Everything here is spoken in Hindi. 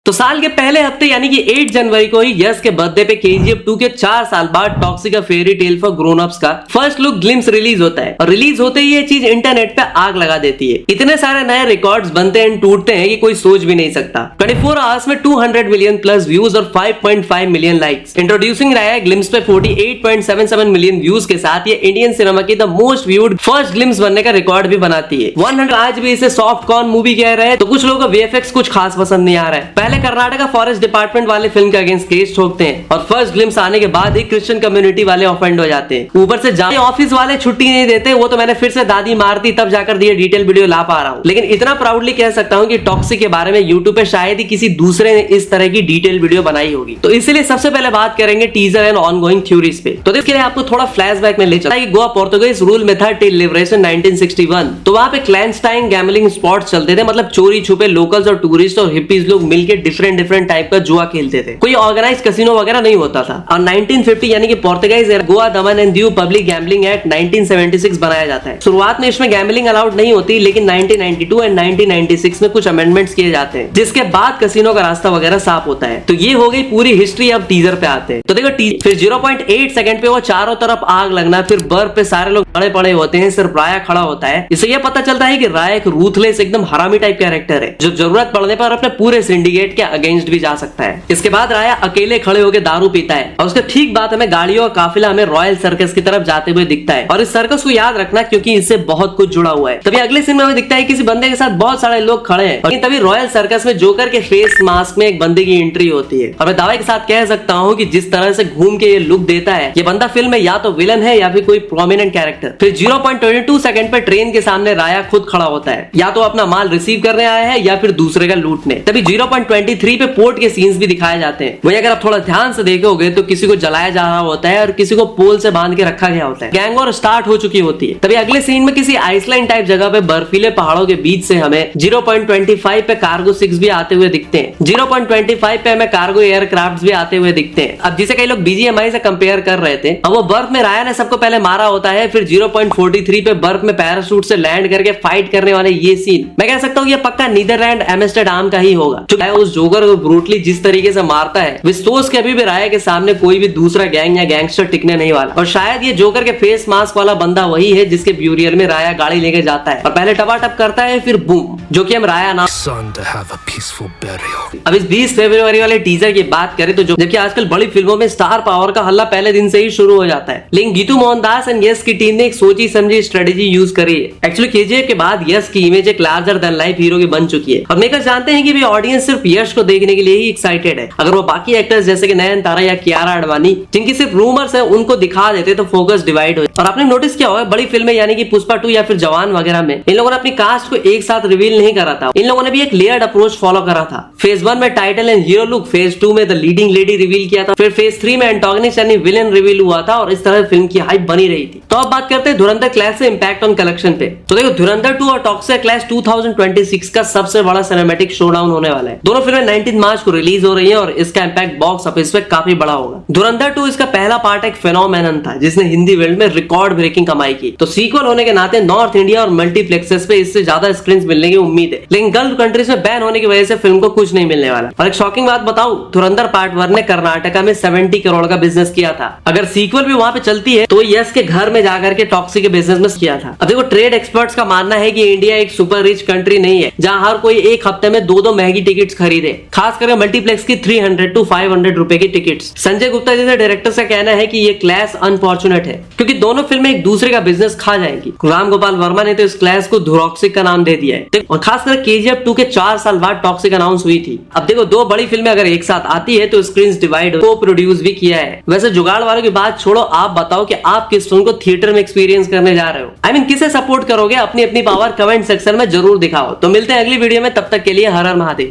तो साल के पहले हफ्ते यानी कि 8 जनवरी को ही यश के बर्थडे पे KGF 2 के 4 साल बाद टॉक्सिक का fairy tale for grown ups का फर्स्ट लुक ग्लिम्स रिलीज होता है और रिलीज होते ही ये चीज इंटरनेट पे आग लगा देती है। इतने सारे नए रिकॉर्ड्स बनते हैं टूटते हैं कि कोई सोच भी नहीं सकता। 24 आवर्स में 200 मिलियन प्लस व्यूज और 5.5 मिलियन लाइक्स। इंट्रोड्यूसिंग रहा है ग्लिम्स पे 48.77 मिलियन व्यूज के साथ ये इंडियन सिनेमा की the most viewed first glimpse बनने का रिकॉर्ड भी बनाती है। 100 आज भी इसे सॉफ्ट कॉर्न मूवी कह रहे हैं तो कुछ लोगों को VFX कुछ खास पसंद नहीं आ रहा है। पहले कर्नाटका फॉरेस्ट डिपार्टमेंट वाले फिल्म के अगेंस्ट केस ठोकते हैं और फर्स्ट ग्लिम्स आने के बाद ही क्रिश्चियन कम्युनिटी वाले ऑफेंड हो जाते हैं। ऊपर से जहां ऑफिस वाले छुट्टी नहीं देते वो तो मैंने फिर से दादी मारती तब जाकर दिए डिटेल वीडियो ला पा रहा हूं। लेकिन इतना प्राउडली कह सकता हूं कि टॉक्सिक के बारे में यूट्यूब पे शायद ही किसी दूसरे ने इस तरह की डिटेल वीडियो बनाई होगी। तो इसलिए सबसे पहले बात करेंगे टीजर एंड ऑनगोइंग थ्योरीज पे। तो इसके लिए आपको थोड़ा फ्लैशबैक में ले चलता है कि गोवा पोर्तुगीज रूल में था टिल लिबरेशन 1961। तो वहां पे क्लैंडस्टाइन गैम्बलिंग स्पॉट चलते थे, मतलब चोरी छुपे लोकल्स और टूरिस्ट और हिप्पीज लोग मिलकर डिफरेंट टाइप का जुआ खेलते थे। कोई ऑर्गेनाइज कैसीनो वगैरह नहीं होता था। और 1950 यानी कि पोर्तुगीज गोवा दमन and Diu public gambling act 1976 बनाया जाता है। शुरुआत में इसमें गैम्बलिंग अलाउड नहीं होती, लेकिन 1992 एंड 1996 में कुछ अमेंडमेंट्स किए जाते हैं जिसके बाद कैसीनो का रास्ता वगैरह साफ होता है। तो ये हो गई पूरी हिस्ट्री। अब टीजर पे आते हैं। तो देखो फिर 0.8 सेकंड पे वो चारों तरफ आग लगना, फिर बर्फ पे सारे लोग खड़े पड़े होते हैं, सिर्फ राया खड़ा होता है। इससे यह पता चलता है कि राया एक रूथलेस एकदम हरामी टाइप कैरेक्टर है जो जरूरत पड़ने पर अपने पूरे सिंडिकेट के अगेंस्ट भी जा सकता है। इसके बाद राया अकेले खड़े होकर दारू पीता है और उसके ठीक बाद हमें गाड़ियों का काफिला हमें रॉयल सर्कस की तरफ जाते हुए दिखता है। और इस सर्कस को याद रखना क्योंकि इससे बहुत कुछ जुड़ा हुआ है। तभी अगले सीन में हमें दिखता है किसी बंदे के साथ बहुत सारे लोग खड़े हैं और तभी रॉयल सर्कस में जोकर के फेस मास्क में एक बंदे की एंट्री होती है। और मैं दावे के साथ कह सकता हूँ कि जिस तरह से घूम के ये लुक देता है ये बंदा फिल्म में या तो विलन है या फिर कोई प्रोमिनेंट कैरेक्टर। फिर 0.22 सेकंड पर ट्रेन के सामने राया खुद खड़ा होता है, या तो अपना माल रिसीव करने आया है या फिर दूसरे का लूटने। तभी 0.23 पे पोर्ट के सीन्स भी दिखाए जाते हैं। वही अगर आप थोड़ा ध्यान से देखोगे तो किसी को जलाया जा रहा होता है और किसी को पोल से बांध के रखा गया होता है। गैंग वॉर स्टार्ट हो चुकी होती है। तभी अगले सीन में किसी आइसलैंड टाइप जगह पे बर्फीले पहाड़ों के बीच से हमें 0.25 पे कार्गो 6 भी आते हुए दिखते हैं। 0.25 पे हमें कार्गो एयरक्राफ्ट भी आते हुए दिखते हैं। अब जिसे कई लोग BGMI से कंपेयर कर रहे थे, अब वो बर्फ में राया ने सबको पहले मारा होता है, फिर 0.43 पे बर्फ में पैराशूट से लैंड करके फाइट करने वाले ये सीन मैं कह सकता हूँ ये पक्का नीदरलैंड एम्स्टरडैम का ही होगा। उस जोकर को ब्रूटली जिस तरीके से मारता है विस्टोस के अभी भी राया के सामने कोई भी दूसरा गैंग या गैंगस्टर टिकने नहीं वाला। और शायद ये जोकर के फेस मास्क वाला बंदा वही है जिसके ब्यूरियर में राया गाड़ी लेके जाता है और पहले टपाटप करता है, फिर बूम, जो कि हम राया नाम। अब इस 20 फरवरी वाले टीजर की बात करें तो जबकि आजकल बड़ी फिल्मों में स्टार पावर का हल्ला पहले दिन से ही शुरू हो जाता है, लेकिन गीतू मोहनदास एंड यश की टीम ने एक सोची समझी स्ट्रेटेजी यूज करी है। एक्चुअली KGF के बाद यश की इमेज एक लार्जर देन लाइफ हीरो की बन चुकी है और मेकर्स जानते हैं कि भी ऑडियंस सिर्फ यश को देखने के लिए ही एक्साइटेड है। अगर वो बाकी एक्टर्स जैसे कि नयनतारा या कियारा आडवाणी जिनकी सिर्फ रूमर्स है उनको दिखा देते तो फोकस डिवाइड हो। और आपने नोटिस किया होगा बड़ी फिल्में यानी कि पुष्पा 2 या फिर जवान वगैरह में इन लोगों ने अपनी कास्ट को एक साथ रिवील नहीं करा था। इन लोगों ने भी एक लेयर्ड अप्रोच फॉलो करा था। फेज 1 में title and hero look, phase 2 में द लीडिंग लेडी रिवील किया था, फिर फेज 3 में एंटागनिस्ट यानी विलेन रिवील हुआ था और इस तरह फिल्म की हाइप बनी रही थी। तो अब बात करते हैं धुरंधर क्लैश से इंपैक्ट ऑन कलेक्शन पे। तो देखो धुरंधर 2 और टॉक्सिक क्लैश 2026 का सबसे बड़ा सिनेमैटिक शोडाउन होने वाला है। दोनों फिल्में 19 मार्च को रिलीज हो रही है और इसका इंपैक्ट बॉक्स ऑफिस पे काफी बड़ा होगा। धुरंधर 2 इसका पहला पार्ट एक फेनोमेनन था जिसने हिंदी वर्ल्ड में रिकॉर्ड ब्रेकिंग कमाई की। तो सीक्वल होने के नाते नॉर्थ इंडिया और मल्टीप्लेक्सेस पे इससे ज्यादा स्क्रीन मिलने की उम्मीद है, लेकिन गल्फ कंट्रीज में बैन होने की वजह से फिल्म को कुछ नहीं मिलने वाला। और एक शॉकिंग बात बताऊं, धुरंधर पार्ट 1 ने कर्नाटका में 70 करोड़ का बिजनेस किया था। अगर सीक्वल भी वहां पे चलती है तो यश के घर में जाकर के टॉक्सिक के बिजनेस में किया था। अब देखो ट्रेड एक्सपर्ट्स का मानना है कि इंडिया एक सुपर रिच कंट्री नहीं है जहां हर कोई एक हफ्ते में 2-2 महंगी टिकट्स खरीदे, खास करके मल्टीप्लेक्स की 300 to 500 रुपए की टिकट्स। संजय गुप्ता जैसे डायरेक्टर का कहना है कि ये क्लैश अनफॉर्चुनेट है क्योंकि दोनों फिल्में एक दूसरे का बिजनेस खा जाएंगी। राम गोपाल वर्मा ने तो इस क्लैश को धुरॉक्सिक का नाम दे दिया है और खासकर KGF 2 के 4 साल बाद टॉक्सिक अनाउंस हुई थी। अब देखो दो बड़ी फिल्में अगर एक साथ आती है तो स्क्रीन डिवाइड को प्रोड्यूस भी किया है। वैसे जुगाड़ वालों की बात छोड़ो, आप बताओ कि आप किस फिल्म को थिएटर में एक्सपीरियंस करने जा रहे हो। आई मीन किसे सपोर्ट करोगे? अपनी अपनी पावर कमेंट सेक्शन में जरूर दिखाओ। तो मिलते हैं अगली वीडियो में, तब तक के लिए हर हर महादेव।